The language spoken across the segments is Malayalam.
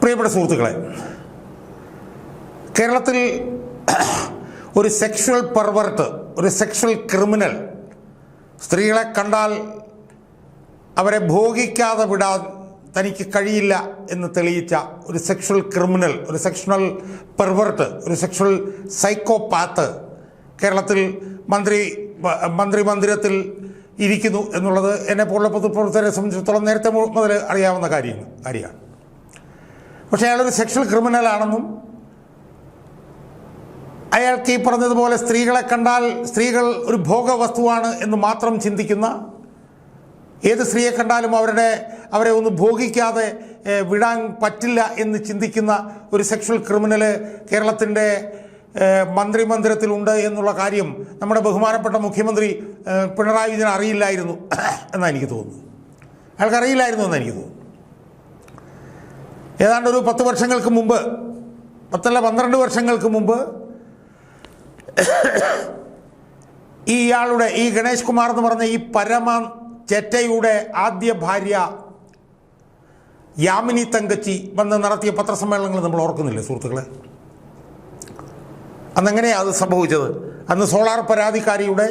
പ്രിയപ്പെട്ട സുഹൃത്തുക്കളെ, കേരളത്തിൽ ഒരു സെക്ഷൽ പെർവേർട്ട്, ഒരു സെക്ഷൽ ക്രിമിനൽ, സ്ത്രീകളെ കണ്ടാൽ അവരെ ഭോഗിക്കാതെ വിടാൻ തനിക്ക് കഴിയില്ല എന്ന് തെളിയിച്ച ഒരു സെക്ഷൽ ക്രിമിനൽ, ഒരു സെക്ഷണൽ പെർവേർട്ട്, ഒരു സെക്ഷൽ സൈക്കോപാത്ത് കേരളത്തിൽ മന്ദിരത്തിൽ ഇരിക്കുന്നു എന്നുള്ളത് എന്നെപ്പോലുള്ള പൊതുപ്രവർത്തകരെ സംബന്ധിച്ചിടത്തോളം നേരത്തെ മുതൽ അറിയാവുന്ന കാര്യമാണ്. പക്ഷേ അയാളൊരു സെക്ഷൽ ക്രിമിനലാണെന്നും അയാൾക്ക് ഈ പറഞ്ഞതുപോലെ സ്ത്രീകളെ കണ്ടാൽ സ്ത്രീകൾ ഒരു ഭോഗവസ്തുവാണ് എന്ന് മാത്രം ചിന്തിക്കുന്ന, ഏത് സ്ത്രീയെ കണ്ടാലും അവരെ ഒന്ന് ഭോഗിക്കാതെ വിടാൻ പറ്റില്ല എന്ന് ചിന്തിക്കുന്ന ഒരു സെക്ഷൽ ക്രിമിനൽ കേരളത്തിൻ്റെ മന്ദിരത്തിലുണ്ട് എന്നുള്ള കാര്യം നമ്മുടെ ബഹുമാനപ്പെട്ട മുഖ്യമന്ത്രി പിണറായി വിജയൻ അറിയില്ലായിരുന്നു എന്നാണ് എനിക്ക് തോന്നുന്നു. അയാൾക്കറിയില്ലായിരുന്നു എന്നാണ് എനിക്ക് തോന്നുന്നു. ഏതാണ്ട് ഒരു 10 വർഷങ്ങൾക്ക് മുമ്പ്, 12 വർഷങ്ങൾക്ക് മുമ്പ് ഈ ഗണേഷ് കുമാർ എന്ന് പറഞ്ഞ ഈ പരമ ചെറ്റയുടെ ആദ്യ ഭാര്യ യാമിനി തങ്കച്ചി വന്ന് നടത്തിയ പത്രസമ്മേളനങ്ങൾ നമ്മൾ ഓർക്കുന്നില്ലേ സുഹൃത്തുക്കളെ? അന്നെങ്ങനെയാണ് അത് സംഭവിച്ചത്? അന്ന് സോളാർ പരാതിക്കാരിയുടെ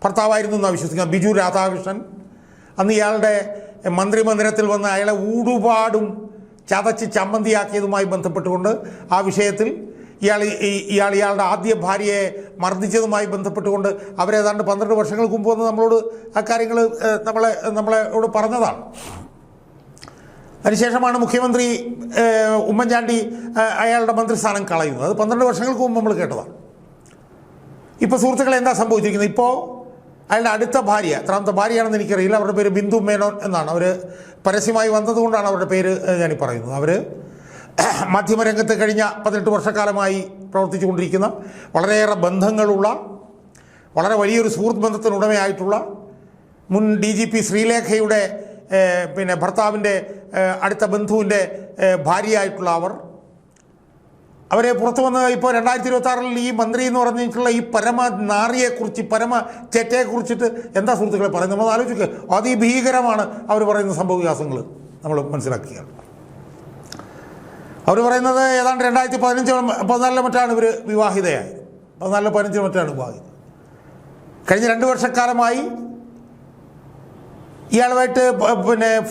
ഭർത്താവായിരുന്നു എന്നാണ് വിശ്വസിക്കുന്നത്, ബിജു രാധാകൃഷ്ണൻ. അന്ന് ഇയാളുടെ മന്ദിരത്തിൽ വന്ന് അയാളെ ഊടുപാടും ചതച്ച് ചമ്മന്തിയാക്കിയതുമായി ബന്ധപ്പെട്ടുകൊണ്ട് ആ വിഷയത്തിൽ ഇയാളുടെ ആദ്യ ഭാര്യയെ മർദ്ദിച്ചതുമായി ബന്ധപ്പെട്ടുകൊണ്ട് അവരേതാണ്ട് 12 വർഷങ്ങൾക്ക് മുമ്പ് വന്ന് നമ്മളോട് ആ കാര്യങ്ങൾ നമ്മളോട് പറഞ്ഞതാണ്. അതിനുശേഷമാണ് മുഖ്യമന്ത്രി ഉമ്മൻചാണ്ടി അയാളുടെ മന്ത്രിസ്ഥാനം കളയുന്നത്. അത് 12 വർഷങ്ങൾക്ക് മുമ്പ് നമ്മൾ കേട്ടതാണ്. ഇപ്പോൾ സുഹൃത്തുക്കളെ എന്താ സംഭവിച്ചിരിക്കുന്നത്? ഇപ്പോൾ അയാളുടെ അടുത്ത ഭാര്യ, എത്രാമത്തെ ഭാര്യയാണെന്ന് എനിക്കറിയില്ല, അവരുടെ പേര് ബിന്ദു മേനോൻ എന്നാണ്. അവർ പരസ്യമായി വന്നതുകൊണ്ടാണ് അവരുടെ പേര് ഞാനീ പറയുന്നത്. അവർ മാധ്യമരംഗത്ത് കഴിഞ്ഞ 18 വർഷക്കാലമായി പ്രവർത്തിച്ചു കൊണ്ടിരിക്കുന്ന, വളരെയേറെ ബന്ധങ്ങളുള്ള, വളരെ വലിയൊരു സുഹൃത്ത് ബന്ധത്തിനുടമയായിട്ടുള്ള മുൻ DGP ശ്രീലേഖയുടെ ഭർത്താവിൻ്റെ അടുത്ത ബന്ധുവിൻ്റെ ഭാര്യയായിട്ടുള്ള അവരെ പുറത്തു വന്ന് ഇപ്പോൾ 2026 ഈ മന്ത്രി എന്ന് പറഞ്ഞിട്ടുള്ള ഈ പരമ നാറിയെക്കുറിച്ച്, പരമ ചെറ്റയെക്കുറിച്ചിട്ട് എന്താ സുഹൃത്തുക്കളെ പറയുന്നത്? നമ്മൾ ആലോചിക്കുക. അതിഭീകരമാണ് അവർ പറയുന്ന സംഭവവികാസങ്ങൾ നമ്മൾ മനസ്സിലാക്കുകയാണ്. അവർ പറയുന്നത് ഏതാണ്ട് 2014 മറ്റാണ് ഇവർ വിവാഹിതയായത്. 14-15 മറ്റാണ് വിവാഹിതം. കഴിഞ്ഞ 2 വർഷക്കാലമായി ഇയാളുമായിട്ട്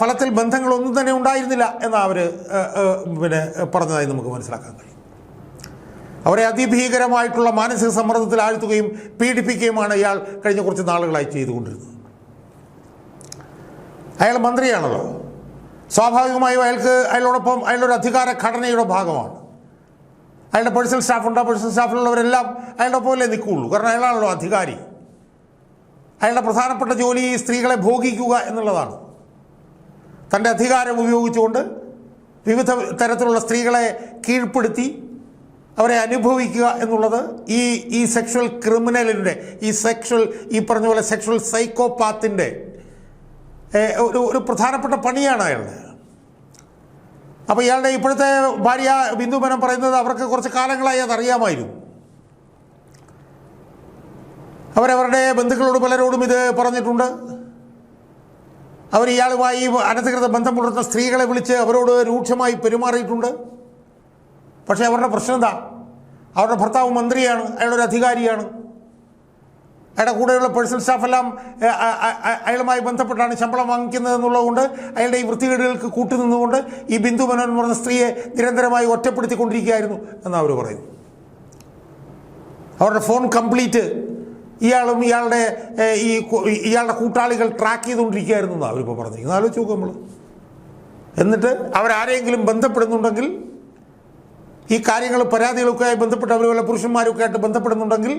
ഫലത്തിൽ ബന്ധങ്ങളൊന്നും തന്നെ ഉണ്ടായിരുന്നില്ല എന്നാണ് അവർ പറഞ്ഞതായി നമുക്ക് മനസ്സിലാക്കാൻ കഴിയും. അവരെ അതിഭീകരമായിട്ടുള്ള മാനസിക സമ്മർദ്ദത്തിൽ ആഴ്ത്തുകയും പീഡിപ്പിക്കുകയുമാണ് ഇയാൾ കഴിഞ്ഞ കുറച്ച് നാളുകളായി ചെയ്തുകൊണ്ടിരുന്നത്. അയാൾ മന്ത്രിയാണല്ലോ, സ്വാഭാവികമായും അയാളോടൊപ്പം അയാളൊരു അധികാര ഘടനയുടെ ഭാഗമാണ്. അയാളുടെ പേഴ്സണൽ സ്റ്റാഫുണ്ട്, ആ പേഴ്സണൽ സ്റ്റാഫിലുള്ളവരെല്ലാം അയാളുടെ പോലെ നിൽക്കുകയുള്ളൂ. കാരണം അയാളാണല്ലോ അധികാരി. അയാളുടെ പ്രധാനപ്പെട്ട ജോലി സ്ത്രീകളെ ഭോഗിക്കുക എന്നുള്ളതാണ്. തൻ്റെ അധികാരം ഉപയോഗിച്ചുകൊണ്ട് വിവിധ തരത്തിലുള്ള സ്ത്രീകളെ കീഴ്പ്പെടുത്തി അവരെ അനുഭവിക്കുക എന്നുള്ളത് ഈ സെക്ഷൽ ക്രിമിനലിൻ്റെ, ഈ പറഞ്ഞ പോലെ സെക്ഷൽ സൈക്കോപാത്തിൻ്റെ ഒരു പ്രധാനപ്പെട്ട പണിയാണ് അയാളുടെ. അപ്പോൾ ഇയാളുടെ ഇപ്പോഴത്തെ ഭാര്യ ബിന്ദു മേനോൻ പറയുന്നത് അവർക്ക് കുറച്ച് കാലങ്ങളായി അതറിയാമായിരുന്നു. അവരവരുടെ ബന്ധുക്കളോട് പലരോടും ഇത് പറഞ്ഞിട്ടുണ്ട്. അവർ ഇയാളുമായി അനധികൃത ബന്ധം പുലർത്തുന്ന സ്ത്രീകളെ വിളിച്ച് അവരോട് രൂക്ഷമായി പെരുമാറിയിട്ടുണ്ട്. പക്ഷേ അവരുടെ പ്രശ്നം എന്താ? അവരുടെ ഭർത്താവ് മന്ത്രിയാണ്, അയാളൊരു അധികാരിയാണ്. അയാളുടെ കൂടെയുള്ള പേഴ്സണൽ സ്റ്റാഫെല്ലാം അയാളുമായി ബന്ധപ്പെട്ടാണ് ശമ്പളം വാങ്ങിക്കുന്നത് എന്നുള്ളതുകൊണ്ട് അയാളുടെ ഈ വൃത്തികേടുകൾക്ക് കൂട്ടുനിന്നുകൊണ്ട് ഈ ബിന്ദു മേനോൻ എന്ന് പറഞ്ഞ സ്ത്രീയെ നിരന്തരമായി ഒറ്റപ്പെടുത്തിക്കൊണ്ടിരിക്കുകയായിരുന്നു എന്നാണ് അവർ പറയുന്നത്. അവരുടെ ഫോൺ കംപ്ലീറ്റ് ഇയാളും ഇയാളുടെ കൂട്ടാളികൾ ട്രാക്ക് ചെയ്തുകൊണ്ടിരിക്കുകയായിരുന്നു എന്നാണ് അവരിപ്പോൾ പറഞ്ഞിരിക്കുന്നത്. ആലോചിച്ച് നോക്കും നമ്മൾ. എന്നിട്ട് അവരാരെങ്കിലും ബന്ധപ്പെടുന്നുണ്ടെങ്കിൽ, ഈ കാര്യങ്ങൾ പരാതികളൊക്കെയായി ബന്ധപ്പെട്ട് അവർ വല്ല പുരുഷന്മാരൊക്കെ ആയിട്ട് ബന്ധപ്പെടുന്നുണ്ടെങ്കിൽ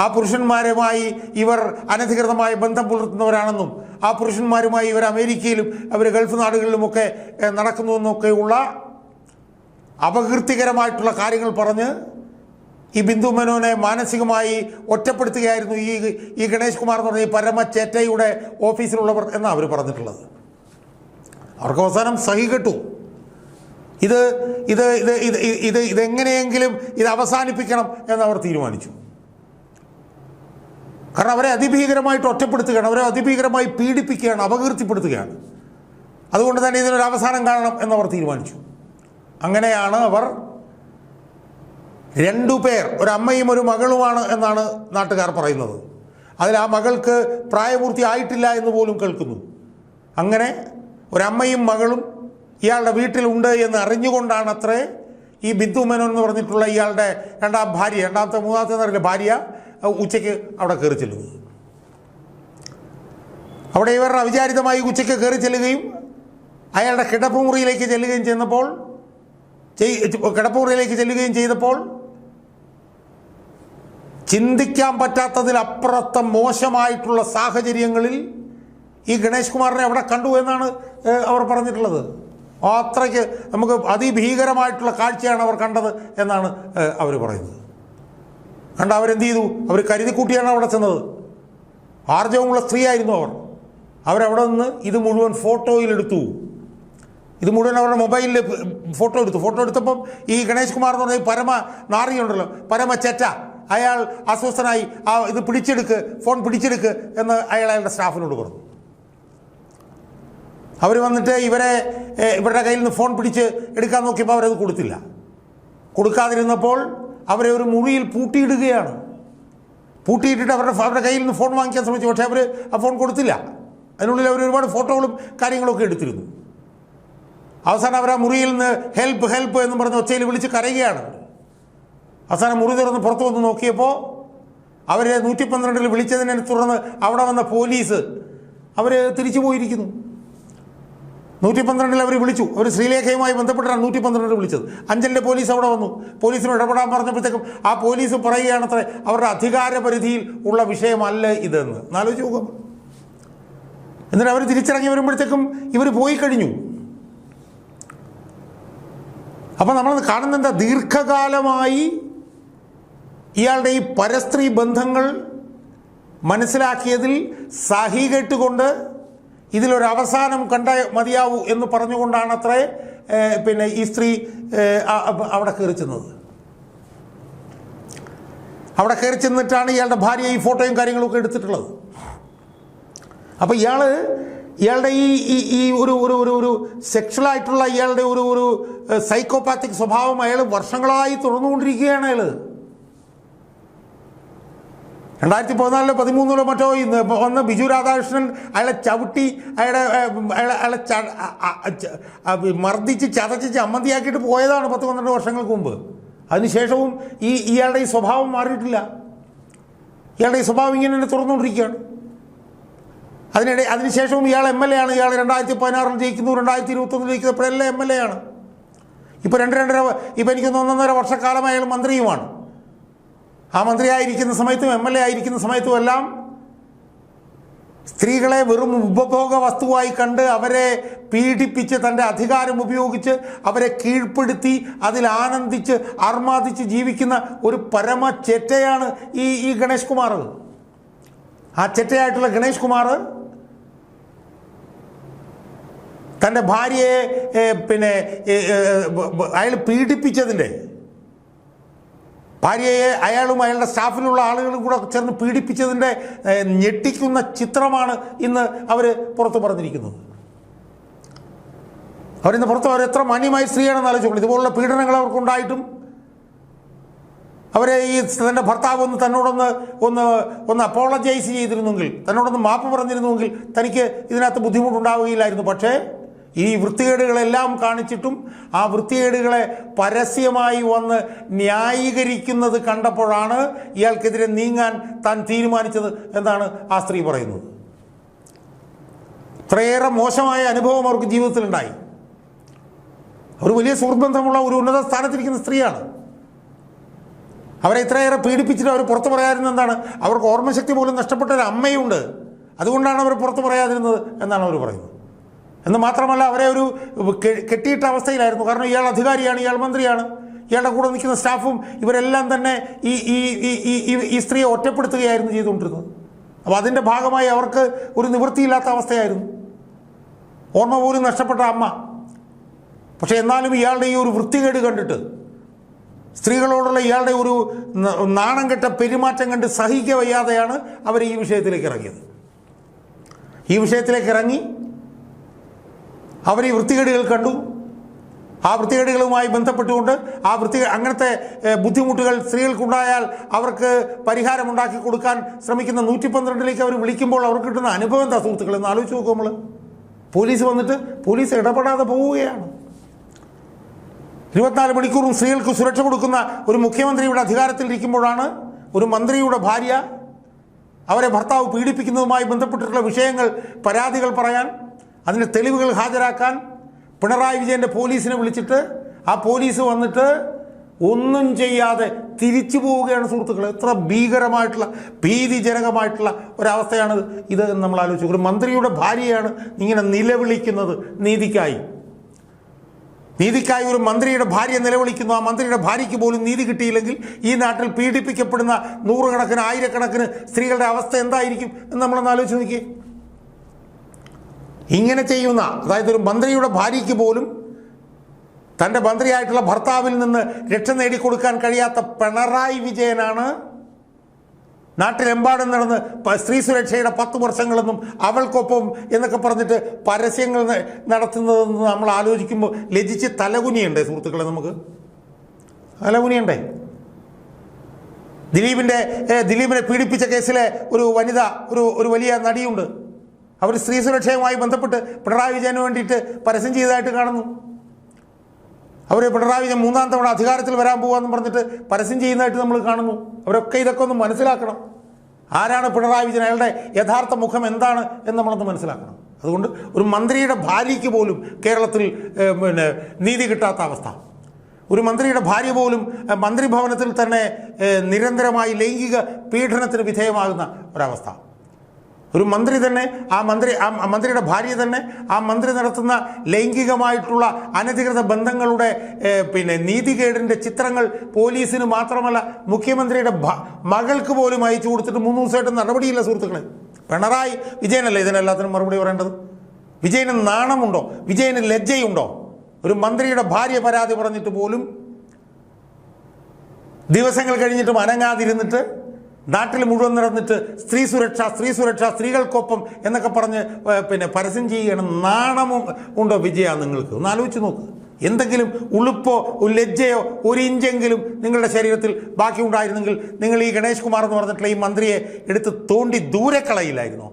ആ പുരുഷന്മാരുമായി ഇവർ അനധികൃതമായ ബന്ധം പുലർത്തുന്നവരാണെന്നും ആ പുരുഷന്മാരുമായി ഇവർ അമേരിക്കയിലും അവർ ഗൾഫ് നാടുകളിലുമൊക്കെ നടക്കുന്നുവെന്നൊക്കെയുള്ള അപകീർത്തികരമായിട്ടുള്ള കാര്യങ്ങൾ പറഞ്ഞ് ഈ ബിന്ദു മേനോനെ മാനസികമായി ഒറ്റപ്പെടുത്തുകയായിരുന്നു ഈ ഗണേഷ് കുമാർ എന്ന് പറഞ്ഞ ഈ പരമ ചേറ്റയുടെ ഓഫീസിലുള്ളവർ എന്നാണ് അവർ പറഞ്ഞിട്ടുള്ളത്. അവർക്ക് അവസാനം സഹി കെട്ടു. ഇതെങ്ങനെയെങ്കിലും ഇത് അവസാനിപ്പിക്കണം എന്നവർ തീരുമാനിച്ചു. കാരണം അവരെ അതിഭീകരമായിട്ട് ഒറ്റപ്പെടുത്തുകയാണ്, അവരെ അതിഭീകരമായി പീഡിപ്പിക്കുകയാണ്, അപകീർത്തിപ്പെടുത്തുകയാണ്. അതുകൊണ്ട് തന്നെ ഇതിനൊരു അവസാനം കാണണം എന്നവർ തീരുമാനിച്ചു. അങ്ങനെയാണ് അവർ രണ്ടുപേർ, ഒരമ്മയും ഒരു മകളുമാണ് എന്നാണ് നാട്ടുകാർ പറയുന്നത്. അതിൽ ആ മകൾക്ക് പ്രായപൂർത്തി ആയിട്ടില്ല എന്ന് പോലും കേൾക്കുന്നു. അങ്ങനെ ഒരമ്മയും മകളും ഇയാളുടെ വീട്ടിലുണ്ട് എന്ന് അറിഞ്ഞുകൊണ്ടാണ് അത്രേ ഈ ബിന്ദു മേനോൻ എന്ന് പറഞ്ഞിട്ടുള്ള ഇയാളുടെ മൂന്നാമത്തെ ഭാര്യ ഉച്ചയ്ക്ക് അവിടെ കയറി ചെല്ലുന്നത്. അവിടെ ഇവർ അവിചാരിതമായി ഉച്ചയ്ക്ക് കയറി ചെല്ലുകയും അയാളുടെ കിടപ്പുമുറിയിലേക്ക് ചെല്ലുകയും ചെയ്തപ്പോൾ ചിന്തിക്കാൻ പറ്റാത്തതിലപ്പുറത്തെ മോശമായിട്ടുള്ള സാഹചര്യങ്ങളിൽ ഈ ഗണേഷ് കുമാറിനെ അവിടെ കണ്ടു എന്നാണ് അവർ പറഞ്ഞിട്ടുള്ളത്. അത്രയ്ക്ക് നമുക്ക് അതിഭീകരമായിട്ടുള്ള കാഴ്ചയാണ് അവർ കണ്ടത് എന്നാണ് അവർ പറയുന്നത്. അവരെന്ത് ചെയ്തു? അവർ കരുതിക്കൂട്ടിയാണ് അവിടെ ചെന്നത്. ആർജവമുള്ള സ്ത്രീയായിരുന്നു അവരവിടെ നിന്ന് ഇത് മുഴുവൻ ഫോട്ടോയിലെടുത്തു. ഇത് മുഴുവൻ അവരുടെ മൊബൈലിൽ ഫോട്ടോ എടുത്തപ്പം ഈ ഗണേഷ് കുമാർ എന്ന് പറഞ്ഞ പരമ നാറിയുണ്ടല്ലോ, പരമ ചെറ്റ, അയാൾ അസ്വസ്ഥനായി ഇത് ഫോൺ പിടിച്ചെടുക്ക് എന്ന് അയാളുടെ സ്റ്റാഫിനോട് പറഞ്ഞു. അവർ വന്നിട്ട് ഇവരുടെ കയ്യിൽ നിന്ന് ഫോൺ പിടിച്ച് എടുക്കാൻ നോക്കിയപ്പോൾ അവരത് കൊടുക്കാതിരുന്നപ്പോൾ അവരെ ഒരു മുറിയിൽ പൂട്ടിയിടുകയാണ്. പൂട്ടിയിട്ടിട്ട് അവരുടെ കയ്യിൽ നിന്ന് ഫോൺ വാങ്ങിക്കാൻ ശ്രമിച്ചു. പക്ഷേ അവർ ആ ഫോൺ കൊടുത്തില്ല. അതിനുള്ളിൽ അവർ ഒരുപാട് ഫോട്ടോകളും കാര്യങ്ങളൊക്കെ എടുത്തിരുന്നു. അവസാനം അവർ ആ മുറിയിൽ നിന്ന് ഹെൽപ്പ് എന്ന് പറഞ്ഞ് ഒച്ചയിൽ വിളിച്ച് കരയുകയാണ്. അവസാനം മുറി തുറന്ന് പുറത്തു വന്ന് നോക്കിയപ്പോൾ അവർ 112 വിളിച്ചതിനെ തുടർന്ന് അവിടെ വന്ന പോലീസ് അവർ തിരിച്ചു പോയിരിക്കുന്നു. 112 അവർ വിളിച്ചു. അവർ ശ്രീലേഖയുമായി ബന്ധപ്പെട്ടാണ് 112 വിളിച്ചത്. അഞ്ചലിൻ്റെ പോലീസ് അവിടെ വന്നു. പോലീസിന് ഇടപെടാൻ പറഞ്ഞപ്പോഴത്തേക്കും ആ പോലീസ് പറയുകയാണത്രേ അവരുടെ അധികാരപരിധിയിൽ ഉള്ള വിഷയമല്ല ഇതെന്ന്. ആലോചിച്ച് നോക്കാം. എന്നിട്ട് അവർ തിരിച്ചിറങ്ങി വരുമ്പോഴത്തേക്കും ഇവർ പോയി കഴിഞ്ഞു. അപ്പം നമ്മൾ കാണുന്ന ദീർഘകാലമായി ഇയാളുടെ ഈ പരസ്ത്രീ ബന്ധങ്ങൾ മനസ്സിലാക്കിയതിൽ സഹികെട്ടുകൊണ്ട് ഇതിലൊരവസാനം മതിയാവൂ എന്ന് പറഞ്ഞുകൊണ്ടാണ് അത്രേ ഈ സ്ത്രീ അവിടെ കയറി ചെന്നത്. അവിടെ കയറി ചെന്നിട്ടാണ് ഇയാളുടെ ഭാര്യ ഈ ഫോട്ടോയും കാര്യങ്ങളൊക്കെ എടുത്തിട്ടുള്ളത്. അപ്പോൾ ഇയാളുടെ ഈ ഒരു സെക്ഷലായിട്ടുള്ള ഇയാളുടെ ഒരു സൈക്കോപാത്തിക് സ്വഭാവം അയാൾ വർഷങ്ങളായി തുടർന്നുകൊണ്ടിരിക്കുകയാണ്. 2014-13 മറ്റോ വന്ന് ബിജു രാധാകൃഷ്ണൻ അയാളെ ചവിട്ടി അയാളെ മർദ്ദിച്ച് ചതച്ച് ചമ്മന്തിയാക്കിയിട്ട് പോയതാണ് 10-12 വർഷങ്ങൾക്ക് മുമ്പ്. അതിനുശേഷവും ഇയാളുടെ ഈ സ്വഭാവം മാറിയിട്ടില്ല. ഇയാളുടെ ഈ സ്വഭാവം ഇങ്ങനെ തന്നെ തുറന്നുകൊണ്ടിരിക്കുകയാണ്. അതിനുശേഷവും ഇയാൾ MLA ആണ്. ഇയാൾ 2016 ജയിക്കുന്നു, 2021 ജയിക്കുന്നപ്പോഴെല്ലാം MLA ആണ്. ഇപ്പോൾ എനിക്ക് 1.5 വർഷക്കാലം അയാൾ മന്ത്രിയുമാണ്. ആ മന്ത്രിയായിരിക്കുന്ന സമയത്തും MLA ആയിരിക്കുന്ന സമയത്തും എല്ലാം സ്ത്രീകളെ വെറും ഉപഭോഗ വസ്തുവായി കണ്ട് അവരെ പീഡിപ്പിച്ച് തൻ്റെ അധികാരം ഉപയോഗിച്ച് അവരെ കീഴ്പ്പെടുത്തി അതിൽ ആനന്ദിച്ച് ആർമാദിച്ച് ജീവിക്കുന്ന ഒരു പരമ ചെറ്റയാണ് ഈ ഗണേഷ് കുമാർ. ആ ചെറ്റയായിട്ടുള്ള ഗണേഷ് കുമാർ തൻ്റെ ഭാര്യയെ അയാൾ പീഡിപ്പിച്ചതിൻ്റെ, ഭാര്യയെ അയാളും അയാളുടെ സ്റ്റാഫിലുള്ള ആളുകളും കൂടെ ചേർന്ന് പീഡിപ്പിച്ചതിൻ്റെ ഞെട്ടിക്കുന്ന ചിത്രമാണ് ഇന്ന് അവർ പുറത്തു പറഞ്ഞിരിക്കുന്നത്. അവരിന്ന് അവർ എത്ര മാന്യമായ സ്ത്രീയാണെന്ന് ആലോചിച്ചോളൂ. ഇതുപോലുള്ള പീഡനങ്ങൾ അവർക്കുണ്ടായിട്ടും അവരെ തൻ്റെ ഭർത്താവ് തന്നോടൊന്ന് അപ്പോളജൈസ് ചെയ്തിരുന്നെങ്കിൽ, തന്നോടൊന്ന് മാപ്പ് പറഞ്ഞിരുന്നുവെങ്കിൽ തനിക്ക് ഇതിനകത്ത് ബുദ്ധിമുട്ടുണ്ടാവുകയില്ലായിരുന്നു. പക്ഷേ ഈ വൃത്തികേടുകളെല്ലാം കാണിച്ചിട്ടും ആ വൃത്തികേടുകളെ പരസ്യമായി വന്ന് ന്യായീകരിക്കുന്നത് കണ്ടപ്പോഴാണ് ഇയാൾക്കെതിരെ നീങ്ങാൻ താൻ തീരുമാനിച്ചത് എന്നാണ് ആ സ്ത്രീ പറയുന്നത്. ഇത്രയേറെ മോശമായ അനുഭവം അവർക്ക് ജീവിതത്തിലുണ്ടായി. അവർ വലിയ സുഹൃത്ബന്ധമുള്ള ഒരു ഉന്നത സ്ഥാനത്തിരിക്കുന്ന സ്ത്രീയാണ്. അവരെ ഇത്രയേറെ പീഡിപ്പിച്ചിട്ട് അവർ പുറത്തു പറയാതിരുന്നത് എന്താണ്? അവർക്ക് ഓർമ്മശക്തി പോലും നഷ്ടപ്പെട്ട ഒരു അമ്മയുണ്ട്, അതുകൊണ്ടാണ് അവർ പുറത്തു പറയാതിരുന്നത് എന്നാണ് അവർ പറയുന്നത്. എന്ന് മാത്രമല്ല അവരെ ഒരു കെട്ടിയിട്ട അവസ്ഥയിലായിരുന്നു. കാരണം ഇയാൾ അധികാരിയാണ്, ഇയാൾ മന്ത്രിയാണ്, ഇയാളുടെ കൂടെ നിൽക്കുന്ന സ്റ്റാഫും ഇവരെല്ലാം തന്നെ ഈ സ്ത്രീയെ ഒറ്റപ്പെടുത്തുകയായിരുന്നു ചെയ്തുകൊണ്ടിരുന്നത്. അപ്പോൾ അതിൻ്റെ ഭാഗമായി അവർക്ക് ഒരു നിവൃത്തിയില്ലാത്ത അവസ്ഥയായിരുന്നു. ഓർമ്മ പോലും നഷ്ടപ്പെട്ട അമ്മ. പക്ഷെ എന്നാലും ഇയാളുടെ ഈ ഒരു വൃത്തികേട് കണ്ടിട്ട്, സ്ത്രീകളോടുള്ള ഇയാളുടെ ഒരു നാണം കെട്ട പെരുമാറ്റം കണ്ട് സഹിക്കുക വയ്യാതെയാണ് അവർ ഈ വിഷയത്തിലേക്ക് ഇറങ്ങിയത്. ഈ വിഷയത്തിലേക്ക് ഇറങ്ങി അവർ ഈ വൃത്തികേടുകൾ കണ്ടു. ആ വൃത്തികേടുകളുമായി ബന്ധപ്പെട്ടുകൊണ്ട് അങ്ങനത്തെ ബുദ്ധിമുട്ടുകൾ സ്ത്രീകൾക്കുണ്ടായാൽ അവർക്ക് പരിഹാരമുണ്ടാക്കി കൊടുക്കാൻ ശ്രമിക്കുന്ന 112ലേക്ക് അവർ വിളിക്കുമ്പോൾ അവർക്ക് കിട്ടുന്ന അനുഭവം എന്താ സുഹൃത്തുക്കൾ എന്ന് ആലോചിച്ച് നോക്കും നമ്മൾ. പോലീസ് വന്നിട്ട് പോലീസ് ഇടപെടാതെ പോവുകയാണ്. 24 മണിക്കൂറും സ്ത്രീകൾക്ക് സുരക്ഷ കൊടുക്കുന്ന ഒരു മുഖ്യമന്ത്രിയുടെ അധികാരത്തിലിരിക്കുമ്പോഴാണ് ഒരു മന്ത്രിയുടെ ഭാര്യ അവരെ ഭർത്താവ് പീഡിപ്പിക്കുന്നതുമായി ബന്ധപ്പെട്ടിട്ടുള്ള വിഷയങ്ങൾ, പരാതികൾ പറയാൻ, അതിൻ്റെ തെളിവുകൾ ഹാജരാക്കാൻ പിണറായി വിജയൻ്റെ പോലീസിനെ വിളിച്ചിട്ട് ആ പോലീസ് വന്നിട്ട് ഒന്നും ചെയ്യാതെ തിരിച്ചു പോവുകയാണ് സുഹൃത്തുക്കളെ. എത്ര ഭീകരമായിട്ടുള്ള ഭീതിജനകമായിട്ടുള്ള ഒരവസ്ഥയാണ് ഇത് എന്ന് നമ്മൾ ആലോചിച്ചു. ഒരു മന്ത്രിയുടെ ഭാര്യയാണ് ഇങ്ങനെ നിലവിളിക്കുന്നത് നീതിക്കായി. ഒരു മന്ത്രിയുടെ ഭാര്യ നിലവിളിക്കുന്നു. ആ മന്ത്രിയുടെ ഭാര്യയ്ക്ക് പോലും നീതി കിട്ടിയില്ലെങ്കിൽ ഈ നാട്ടിൽ പീഡിപ്പിക്കപ്പെടുന്ന നൂറുകണക്കിന് ആയിരക്കണക്കിന് സ്ത്രീകളുടെ അവസ്ഥ എന്തായിരിക്കും എന്ന് നമ്മളൊന്ന് ആലോചിച്ച് നോക്കി. ഇങ്ങനെ ചെയ്യുന്ന, അതായത് ഒരു മന്ത്രിയുടെ ഭാര്യയ്ക്ക് പോലും തൻ്റെ മന്ത്രിയായിട്ടുള്ള ഭർത്താവിൽ നിന്ന് രക്ഷ നേടിക്കൊടുക്കാൻ കഴിയാത്ത പിണറായി വിജയനാണ് നാട്ടിലെമ്പാടും നടന്ന് സ്ത്രീ സുരക്ഷയുടെ 10 വർഷങ്ങളെന്നും അവൾക്കൊപ്പം എന്നൊക്കെ പറഞ്ഞിട്ട് പരസ്യങ്ങൾ നടത്തുന്നതെന്ന് നമ്മൾ ആലോചിക്കുമ്പോൾ ലജിച്ച് തലകുനിയുണ്ടേ സുഹൃത്തുക്കളെ? നമുക്ക് തലകുനിയുണ്ടേ. ദിലീപിനെ പീഡിപ്പിച്ച കേസിലെ ഒരു വനിത, ഒരു വലിയ നടിയുണ്ട്. അവർ സ്ത്രീ സുരക്ഷയുമായി ബന്ധപ്പെട്ട് പിണറായി വിജയന് വേണ്ടിയിട്ട് പരസ്യം ചെയ്തതായിട്ട് കാണുന്നു. അവർ പിണറായി വിജയൻ 3-ാം തവണ അധികാരത്തിൽ വരാൻ പോകാമെന്ന് പറഞ്ഞിട്ട് പരസ്യം ചെയ്യുന്നതായിട്ട് നമ്മൾ കാണുന്നു. അവരൊക്കെ ഇതൊക്കെ ഒന്ന് മനസ്സിലാക്കണം. ആരാണ് പിണറായി വിജയൻ, അയാളുടെ യഥാർത്ഥ മുഖം എന്താണ് എന്ന് നമ്മളൊന്ന് മനസ്സിലാക്കണം. അതുകൊണ്ട് ഒരു മന്ത്രിയുടെ ഭാര്യയ്ക്ക് പോലും കേരളത്തിൽ നീതി കിട്ടാത്ത അവസ്ഥ. ഒരു മന്ത്രിയുടെ ഭാര്യ പോലും മന്ത്രിഭവനത്തിൽ തന്നെ നിരന്തരമായി ലൈംഗിക പീഡനത്തിന് വിധേയമാകുന്ന ഒരവസ്ഥ. ഒരു മന്ത്രി തന്നെ മന്ത്രിയുടെ ഭാര്യ തന്നെ ആ മന്ത്രി നടത്തുന്ന ലൈംഗികമായിട്ടുള്ള അനധികൃത ബന്ധങ്ങളുടെ നീതികേടിൻ്റെ ചിത്രങ്ങൾ പോലീസിന് മാത്രമല്ല മുഖ്യമന്ത്രിയുടെ മകൾക്ക് പോലും അയച്ചു കൊടുത്തിട്ട് 3 ദിവസമായിട്ട് നടപടിയില്ല സുഹൃത്തുക്കളെ. പിണറായി വിജയനല്ലേ ഇതിനെല്ലാത്തിനും മറുപടി പറയേണ്ടത്? വിജയന് നാണമുണ്ടോ? വിജയന് ലജ്ജയുണ്ടോ? ഒരു മന്ത്രിയുടെ ഭാര്യ പരാതി പറഞ്ഞിട്ട് പോലും ദിവസങ്ങൾ കഴിഞ്ഞിട്ടും അനങ്ങാതിരുന്നിട്ട് നാട്ടിൽ മുഴുവൻ നടന്നിട്ട് സ്ത്രീ സുരക്ഷ, സ്ത്രീകൾക്കൊപ്പം എന്നൊക്കെ പറഞ്ഞ് പരസ്യം ചെയ്യുകയാണ്. നാണമും ഉണ്ടോ വിജയ നിങ്ങൾക്ക്? ഒന്ന് ആലോചിച്ച് നോക്ക്. എന്തെങ്കിലും ഉളുപ്പോ ലജ്ജയോ ഒരു ഇഞ്ചെങ്കിലും നിങ്ങളുടെ ശരീരത്തിൽ ബാക്കി ഉണ്ടായിരുന്നെങ്കിൽ നിങ്ങൾ ഈ ഗണേഷ് കുമാർ എന്ന് പറഞ്ഞിട്ടുള്ള ഈ മന്ത്രിയെ എടുത്ത് തോണ്ടി ദൂരെ കളയില്ലായിരുന്നോ?